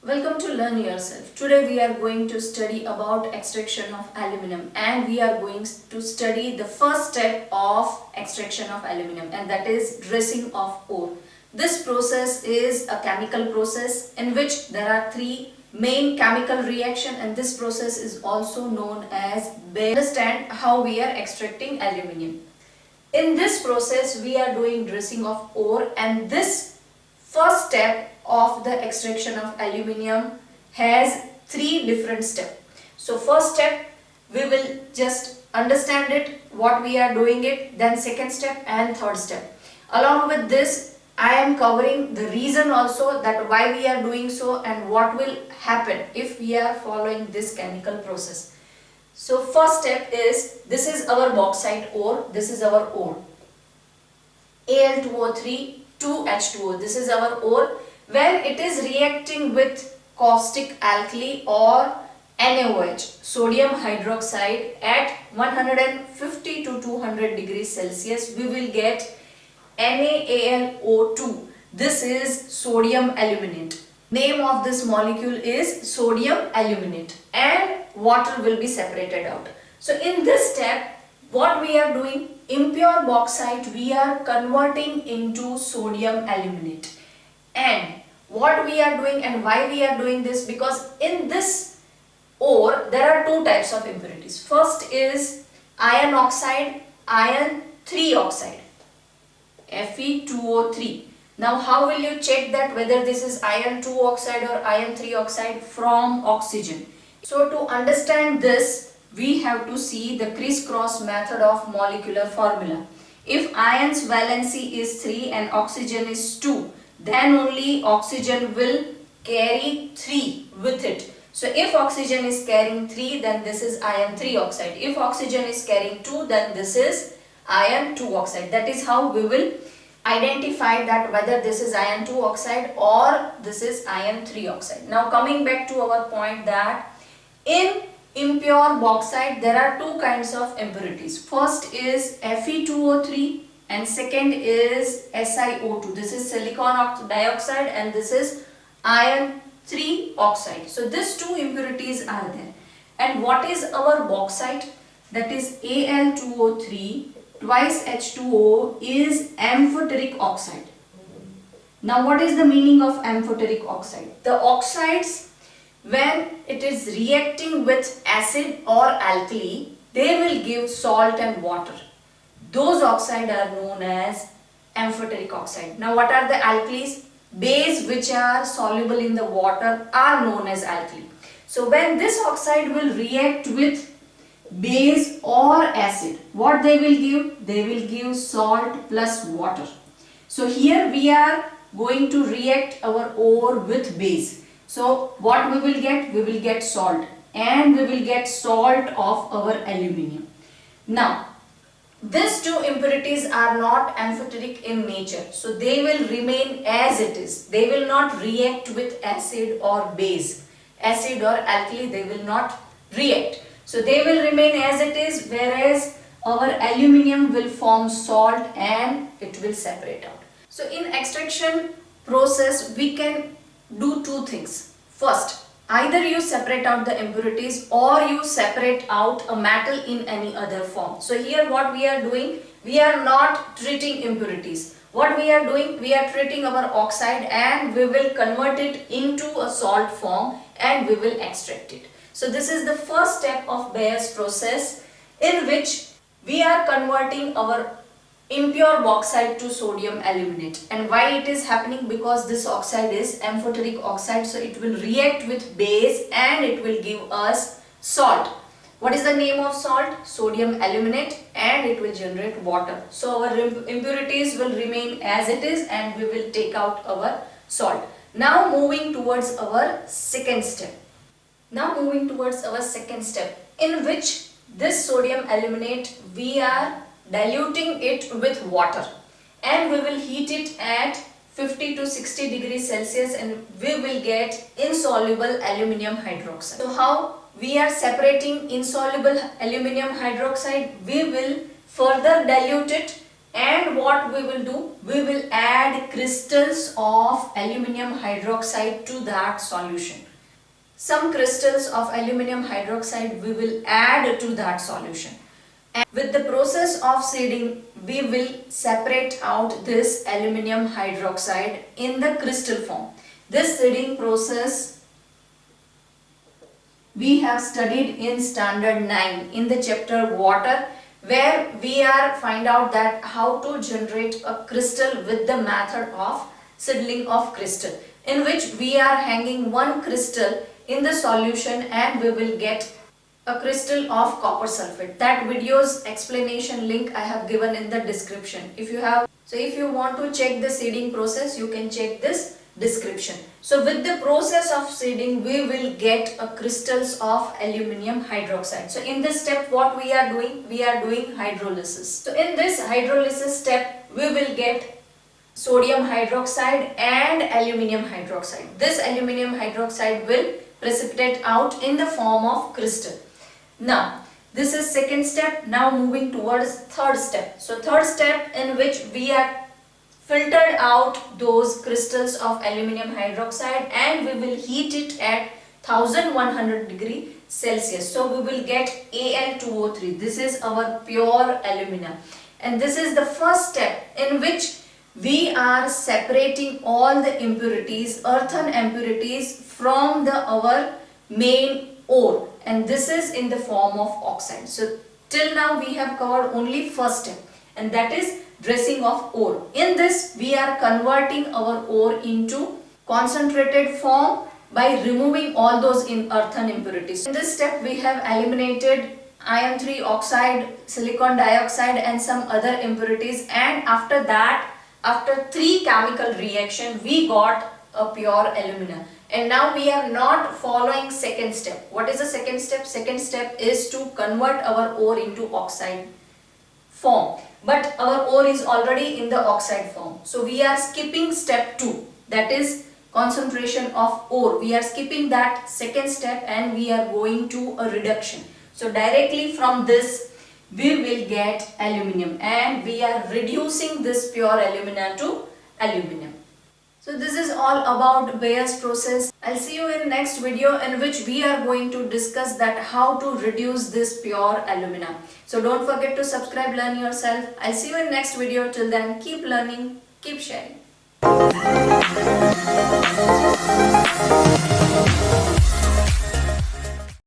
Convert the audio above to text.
Welcome to Learn Yourself. Today we are going to study about extraction of aluminum, and we are going to study the first step of extraction of aluminum, and that is dressing of ore. This process is a chemical process in which there are three main chemical reaction, and this process is also known as understand how we are extracting aluminum. In this process we are doing dressing of ore, and this first step of the extraction of aluminum has three different steps. So first step we will just understand it, what we are doing it, then second step and third step. Along with this I am covering the reason also that why we are doing so and what will happen if we are following this chemical process. So first step is, this is our bauxite ore, this is our ore. Al2O3 2H2O, this is our ore. When it is reacting with caustic alkali or NaOH, sodium hydroxide, at 150 to 200 degrees Celsius, we will get NaAlO2. This is sodium aluminate. Name of this molecule is sodium aluminate, and water will be separated out. So in this step, what we are doing, impure bauxite we are converting into sodium aluminate. And what we are doing and why we are doing this, because in this ore there are two types of impurities. First is iron oxide, iron 3 oxide, Fe2O3. Now how will you check that whether this is iron 2 oxide or iron 3 oxide? From oxygen. So to understand this, we have to see the crisscross method of molecular formula. If iron's valency is 3 and oxygen is 2, then only oxygen will carry 3 with it. So if oxygen is carrying 3, then this is iron 3 oxide. If oxygen is carrying 2, then this is iron 2 oxide. That is how we will identify that whether this is iron 2 oxide or this is iron 3 oxide. Now coming back to our point, that in impure bauxite there are two kinds of impurities. First is Fe2O3 and second is SiO2. This is silicon dioxide and this is iron 3 oxide. So these two impurities are there. And what is our bauxite? That is Al2O3 twice H2O is amphoteric oxide. Now what is the meaning of amphoteric oxide? The oxides, when it is reacting with acid or alkali, they will give salt and water. Those oxides are known as amphoteric oxide. Now what are the alkalis? Base which are soluble in the water are known as alkali. So when this oxide will react with base or acid, what they will give? They will give salt plus water. So here we are going to react our ore with base. So what we will get? We will get salt, and we will get salt of our aluminum. Now these two impurities are not amphoteric in nature, so they will remain as it is. They will not react with acid or base. Acid or alkali, they will not react. So they will remain as it is, whereas our aluminum will form salt and it will separate out. So in extraction process we can do two things. First, either you separate out the impurities or you separate out a metal in any other form. So here what we are doing, we are not treating impurities. What we are doing, we are treating our oxide and we will convert it into a salt form and we will extract it. So this is the first step of Bayer's process, in which we are converting our impure bauxite to sodium aluminate. And why it is happening? Because this oxide is amphoteric oxide, so it will react with base and it will give us salt. What is the name of salt? Sodium aluminate, and it will generate water. So our impurities will remain as it is and we will take out our salt. Now moving towards our second step. In which this sodium aluminate we are diluting it with water, and we will heat it at 50 to 60 degrees Celsius and we will get insoluble aluminum hydroxide. So how we are separating insoluble aluminum hydroxide? We will further dilute it And what we will do, we will add crystals of aluminum hydroxide to that solution. Some crystals of aluminum hydroxide we will add to that solution. And with the process of seeding, we will separate out this aluminum hydroxide in the crystal form. This seeding process we have studied in standard 9 in the chapter water, where we are find out that how to generate a crystal with the method of seedling of crystal, in which we are hanging one crystal in the solution and we will get a crystal of copper sulfate. That video's explanation link I have given in the description. If you want to check the seeding process, you can check this description. So with the process of seeding, we will get a crystals of aluminum hydroxide. So in this step, what we are doing? We are doing hydrolysis. So in this hydrolysis step, we will get sodium hydroxide and aluminum hydroxide. This aluminum hydroxide will precipitate out in the form of crystal. Now, this is second step. Now moving towards third step. So third step, in which we are filtered out those crystals of aluminum hydroxide and we will heat it at 1100 degree Celsius. So we will get Al2O3. This is our pure alumina. And this is the first step in which we are separating all the impurities, earthen impurities, from our main ore, and this is in the form of oxide. So till now we have covered only first step, and that is dressing of ore. In this we are converting our ore into concentrated form by removing all those earthen impurities. In this step we have eliminated iron 3 oxide, silicon dioxide and some other impurities, and after that, after 3 chemical reaction, we got a pure alumina. And now we are not following second step. What is the second step? Second step is to convert our ore into oxide form. But our ore is already in the oxide form. So we are skipping step 2. That is concentration of ore. We are skipping that second step and we are going to a reduction. So directly from this we will get aluminum, and we are reducing this pure alumina to aluminum. So this is all about Bayes process. I'll see you in next video, in which we are going to discuss that how to reduce this pure alumina. So don't forget to subscribe, learn yourself. I'll see you in next video. Till then, keep learning, keep sharing.